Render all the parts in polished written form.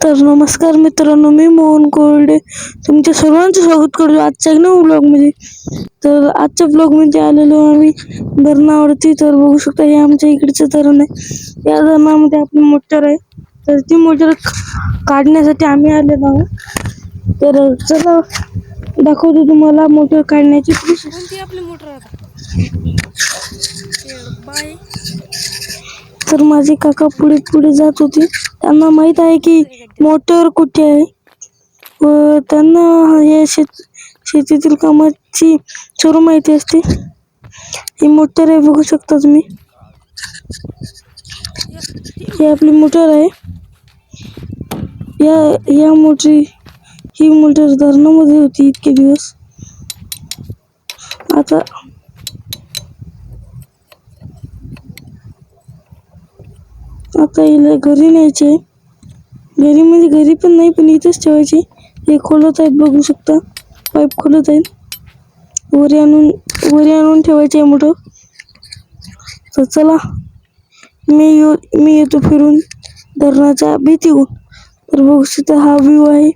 तर नमस्कार मित्रांनो, मी मोहन कोरडे तुमच्या सर्वांचं स्वागत करतो आजच्या नवीन ब्लॉगमध्ये. तर आजच्या ब्लॉगमध्ये आलेलो आम्ही धरणावरती. तर बघू शकता हे आमच्या इकडचं धरण आहे. या धरणामध्ये आपली मोटर आहे, तर ती मोटर काढण्यासाठी आम्ही आलेलो आहोत. तर चला दाखवतो तुम्हाला मोटर काढण्याची प्रोसेस. आपली मोटर आता बाय. तर माझे काका पुढे पुढे जात होते. त्यांना माहित आहे की मोटर कुठे आहे व त्यांना हे शेतीतील कामाची सर्व माहिती असते. ही मोटर आहे, बघू शकता तुम्ही. ही आपली मोटर आहे. ही मोटर धरणामध्ये होती इतके दिवस. आता हिला घरी न्यायचे. घरी पण नाही, पण इथेच ठेवायचे. हे खोलत आहेत, बघू शकता. पाईप खोलत आहेत. वरी आणून ठेवायचे मोठं. तर चला मी येतो फिरून धरणाच्या भीतीहून. तर बघू शकता हा व्ह्यू आहे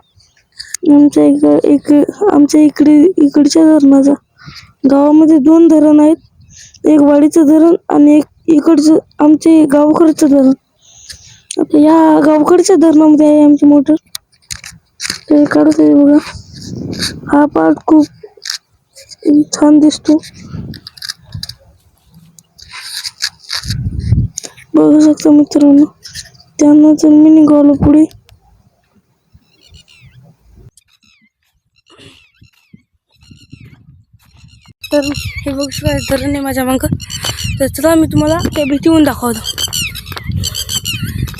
आमच्या इकडच्या धरणाचा. गावामध्ये 2 धरण आहेत, एक वाडीचं धरण आणि एक इकडचं आमचे गावाकडचं धरण. आता या गावकडच्या धरणामध्ये आहे आमची मोटर. ते काढत आहे बघा. हा पार्ट खूप छान दिसतो, बघू शकता मित्रांनो. त्यानंतर मी निघालो पुढे. तर हे बघू शकता धरण आहे माझ्या मागं. तर चला मी तुम्हाला त्या भीतीहून दाखवतो.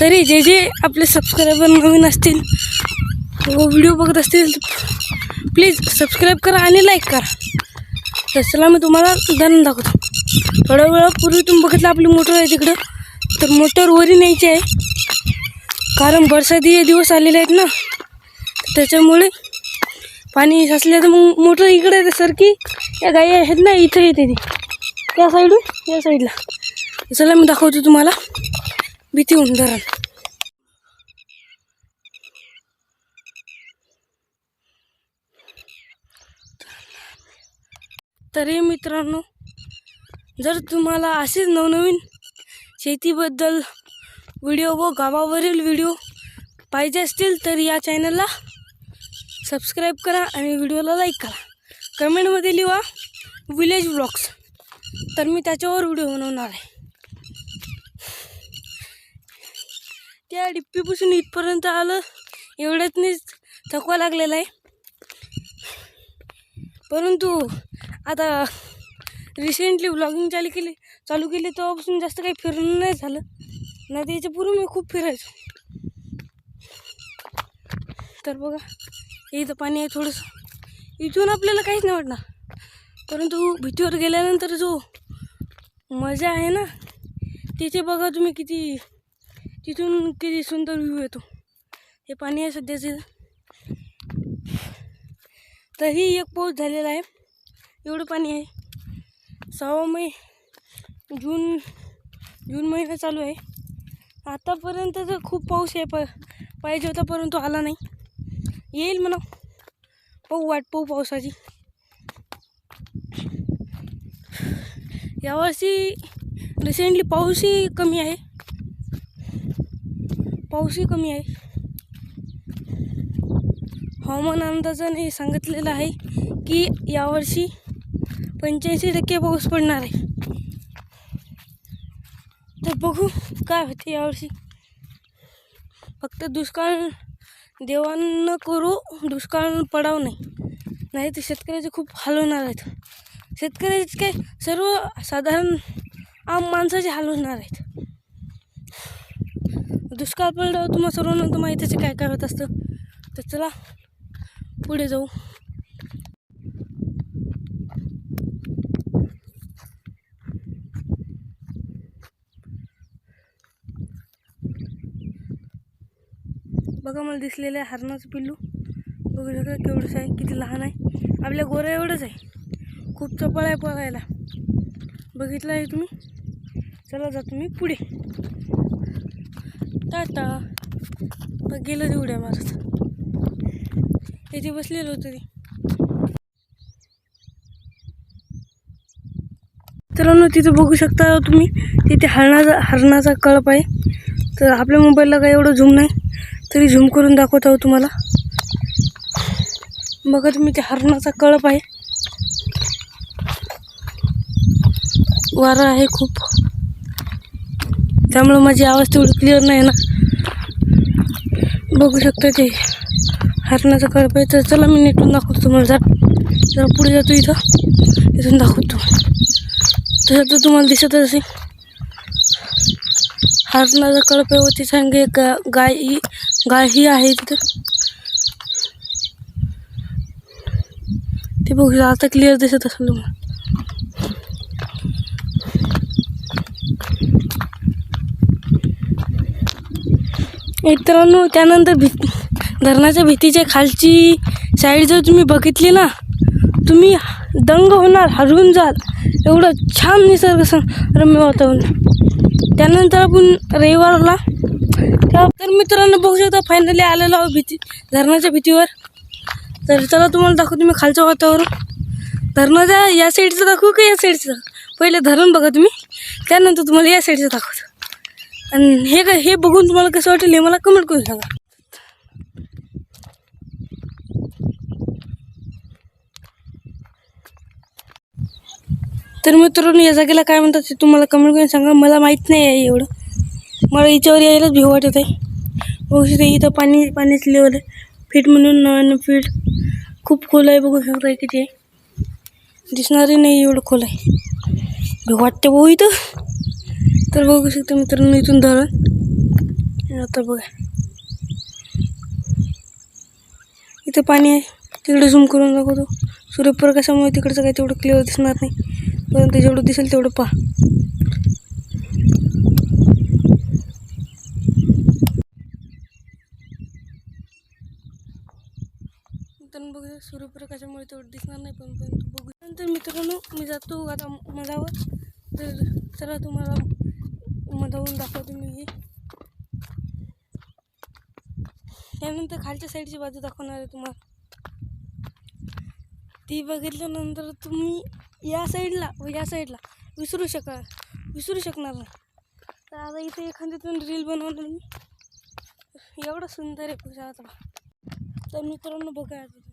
तरी जे आपले सबस्क्रायबर नवीन असतील व व्हिडिओ बघत असतील, प्लीज सबस्क्राईब करा आणि लाईक करा. तर चला मी तुम्हाला धरण दाखवतो. थोड्या वेळापूर्वी तुम्ही बघितलं आपली मोटर आहे तिकडं. तर मोटर वरी न्यायची आहे, कारण बरसाती दिवस आलेले आहेत ना, त्याच्यामुळे पाणी साचले. तर मग मोटर इकडे सारखी या गाई आहेत ना, इथं येते ती त्या साईडून या साईडला. चला मी दाखवतो तुम्हाला भीतीहून धरण. तरी मित्रांनो, जर तुम्हाला असेच नवनवीन शेतीबद्दल व्हिडिओ व गावावरील व्हिडिओ पाहिजे असतील तर या चॅनलला सबस्क्राईब करा आणि व्हिडिओला लाईक करा. कमेंटमध्ये लिहा विलेज ब्लॉग्स, तर मी त्याच्यावर व्हिडिओ बनवणार आहे. त्या डिप्पीपासून इथपर्यंत आलं एवढ्यातनीच थकवा लागलेला आहे. परंतु आता रिसेंटली व्लॉगिंग चालू केली तेव्हापासून जास्त काही फिरणं नाही झालं. नाही तर याच्या पूर्वी मी खूप फिरायचो. तर बघा इथं पाणी आहे थोडंसं. इथून आपल्याला काहीच नाही वाटणार, परंतु भीतीवर गेल्यानंतर जो मजा आहे ना, तिथे बघा तुम्ही तिथून किती सुंदर व्ह्यू येतो. हे पाणी आहे सध्याचं. तरी एक पाऊस झालेला आहे, एवढं पाणी आहे. 6 मे जून महिना चालू आहे. आतापर्यंत तर खूप पाऊस पाहिजे होता, परंतु आला नाही. येईल म्हणा, वाट पाहू पावसाची. यावर्षी रिसेंटली पाऊसही कमी आहे. हवामान अंदाजाने सांगितलेलं आहे की यावर्षी 85% पाऊस पडणार आहे. तर बघू काय होते यावर्षी. फक्त दुष्काळ देवानं करू, दुष्काळ पडाव नाही तर शेतकऱ्याचे खूप हाल होणार आहेत. शेतकऱ्याचे काय, सर्व साधारण आम माणसाचे हाल होणार आहेत. दुष्काळ पडल्यावर तुम्हाला सर्वांना तर माहितीच काय काय होत असतं. तर चला पुढे जाऊ. बघा मला दिसलेलं आहे हरणाचं पिल्लू. बघू शकता केवढंच आहे, किती लहान आहे. आपल्या गोऱ्या एवढंच आहे, खूप चपळ आहे पळायला. बघितलं आहे तुम्ही. चला जातो मी पुढे. टाटा. पण गेलं ते उड्या मारत. इथे बसलेलं होतं ते. मित्रांनो तिथे बघू शकता तुम्ही, तिथे हरणाचा कळप आहे. तर आपल्या मोबाईलला काय एवढं झूम नाही, तरी झूम करून दाखवत आहोत तुम्हाला. बघा तुम्ही, ते हरणाचा कळप आहे. वारा आहे खूप, त्यामुळे माझी आवाज तेवढी क्लिअर नाही ना. बघू शकता ते हरणाचा कळप आहे. तर चला मी नीटून दाखवतो तुम्हाला. जरा पुढे जातो, इथून दाखवतो. तसं तर तुम्हाला दिसतच असेल हरणाचा कळप आहे. व ती सांगे गाय ही आहे तिथं. ते बघू, आता क्लिअर दिसत असेल तुम्हाला. मित्रांनो त्यानंतर धरणाच्या भीतीच्या खालची साईड जर तुम्ही बघितली ना, तुम्ही दंग होणार, हरवून जाल. एवढं छान निसर्ग रम्य वातावरण. त्यानंतर आपण रविवारला तर मित्रांनो बघू शकता फायनली आलेलो आहोत धरणाच्या भीतीवर. तर चला तुम्हाला दाखवतो मी खालचं वातावरण. धरणाच्या या साईडचं दाखवू का या साईडचं? पहिले धरण बघा तुम्ही, त्यानंतर तुम्हाला या साईडचं दाखवतो. आणि हे बघून तुम्हाला कसं वाटेल हे मला कमेंट करून सांगा. तर मित्रांनो या जागेला काय म्हणतात ते तुम्हाला कमेंट करून सांगा. मला माहीत नाही आहे एवढं, मला याच्यावर यायलाच भीव वाटत आहे. बघू शकता इथं पाण्याची लेवल आहे, फीट म्हणून 9 फीट. खूप खोल आहे, बघू शकता किती आहे. दिसणारही नाही एवढं खोल आहे, भीव वाटते भाऊ इथं. तर बघू शकता मित्रांनो इथून धरण. आता बघा इथं पाणी आहे, तिकडे झूम करून दाखवतो. सूर्यप्रकाशामुळे तिकडचं काही तेवढं क्लिअर दिसणार नाही, परंतु जेवढं दिसेल तेवढं पहा. मित्रांनो बघा सूर्यप्रकाशामुळे तेवढं दिसणार नाही, पण बघू. नंतर मित्रांनो मी जातो आता मधावर. तर चला तुम्हाला मधावून दाखवतो मी हे. त्यानंतर खालच्या साईडची बाजू दाखवणार आहे तुम्हाला. ती बघितल्यानंतर तुम्ही या साईडला व या साईडला विसरू शकणार नाही. तर आता इथे एखाद्यातून रील बनवणार मी. एवढं सुंदर आहे पुढे आता. तर मित्रांनो बघा आता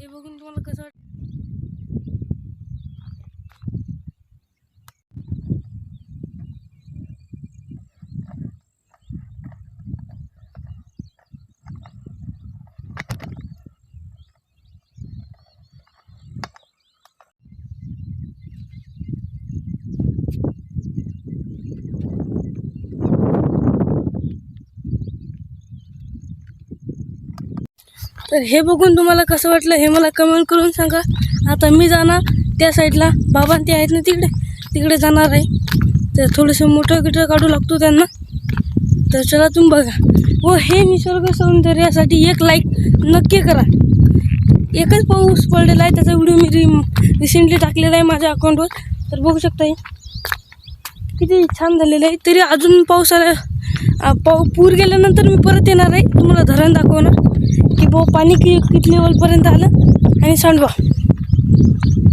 हे बघून तुम्हाला कसं वाटतं. तर हे बघून तुम्हाला कसं वाटलं हे मला कमेंट करून सांगा. आता मी जाणार त्या साईडला, बाबा ते आहेत ना तिकडे जाणार आहे. तर थोडंसं मोठं गिटर काढू लागतो त्यांना. तर चला तुम्ही बघा व हे निसर्ग सौंदर्यासाठी एक लाईक नक्की करा. एकच पाऊस पडलेला आहे, त्याचा व्हिडिओ मी रिसेंटली टाकलेला आहे माझ्या अकाउंटवर. तर बघू शकता किती छान झालेलं आहे. तरी अजून पाऊस आला, पूर गेल्यानंतर मी परत येणार आहे, तुम्हाला धरण दाखवणार की भाऊ पाणी किती लेवलपर्यंत आलं आणि सांडवा.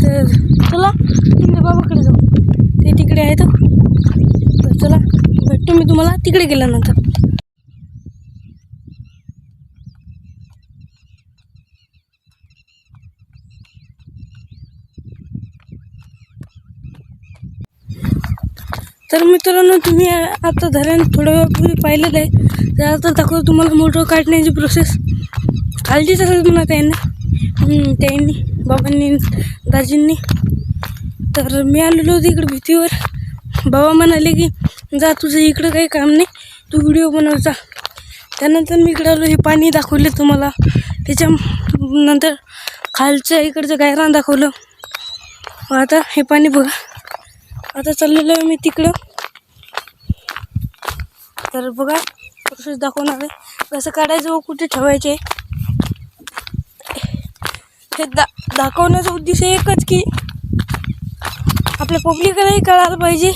तर चला तिकडे बाबाकडे जाऊ, ते तिकडे आहेत. तर चला भेटतो मी तुम्हाला तिकडे गेल्यानंतर. तर मित्रांनो तुम्ही आता धरण थोड्या वेळापूर्वी पाहिलेलं आहे. तर आता दाखवतो तुम्हाला मोटर काढण्याची प्रोसेस. खालचीच असेल म्हणा त्यांनी बाबांनी दाजींनी. तर मी आलेलो होतो इकडे भीतीवर. बाबा म्हणाले की जा तुझं इकडं काही काम नाही, तू व्हिडिओ बनवचा. त्यानंतर मी इकडे आलो, हे पाणी दाखवले तुम्हाला. त्याच्यानंतर खालच्या इकडचं गायरान दाखवलं. आता हे पाणी बघा. आता चाललेलो आहे मी तिकडं. तर बघा प्रोसेस दाखवणार आहे कसं काढायचं व कुठे ठेवायचे. हे दाखवण्याचा उद्देश एकच की आपल्या पब्लिकलाही कळायला पाहिजे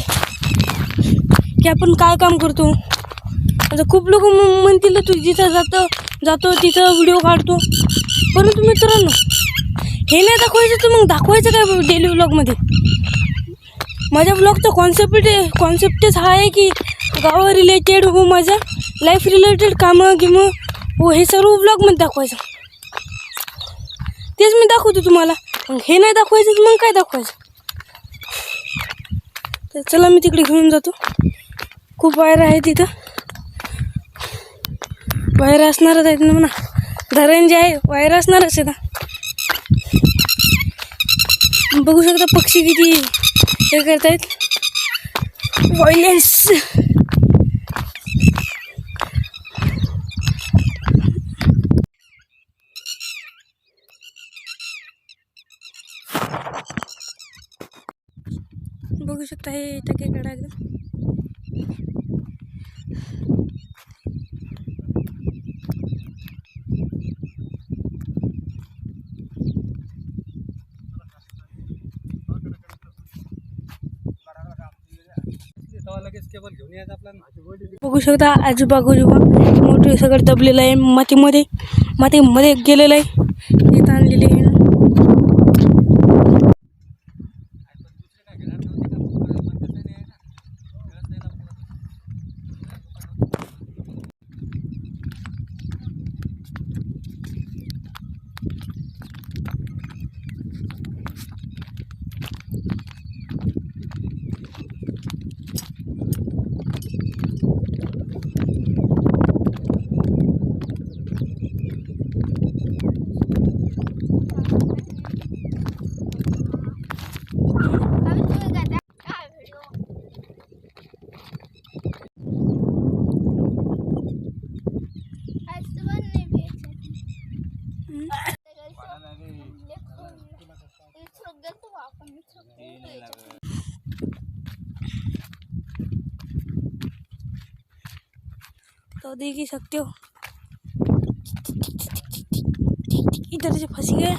की आपण काय काम करतो. आता खूप लोक म्हणतील तू जिथं जातो तिथं व्हिडिओ काढतो, परंतु मित्रांनो हे नाही दाखवायचं तर मग दाखवायचं काय डेली व्लॉगमध्ये. माझ्या ब्लॉगचा कॉन्सेप्टच हा आहे की गावा रिलेटेड हो, माझ्या लाईफ रिलेटेड कामं गिमं हो, हे सर्व ब्लॉगमध्ये दाखवायचं. तेच मी दाखवतो तुम्हाला. मग हे नाही दाखवायचं तर मग काय दाखवायचं. तर चला मी तिकडे घेऊन जातो. खूप वायर आहे तिथं, वायर असणारच आहेत ना म्हणा. धरण जे आहे वायर असणारच आहे ना. बघू शकता पक्षी किती हे करतायत, व्हायलेन्स. बघू शकता हे टके कडा एकदम. बघू शकता आजूबाजूला मोठे सगळं दबलेलं आहे, मातीमध्ये गेलेलं आहे. इथं आणलेले आहे. तो देख ही सकते हो, इधर से फंस गए.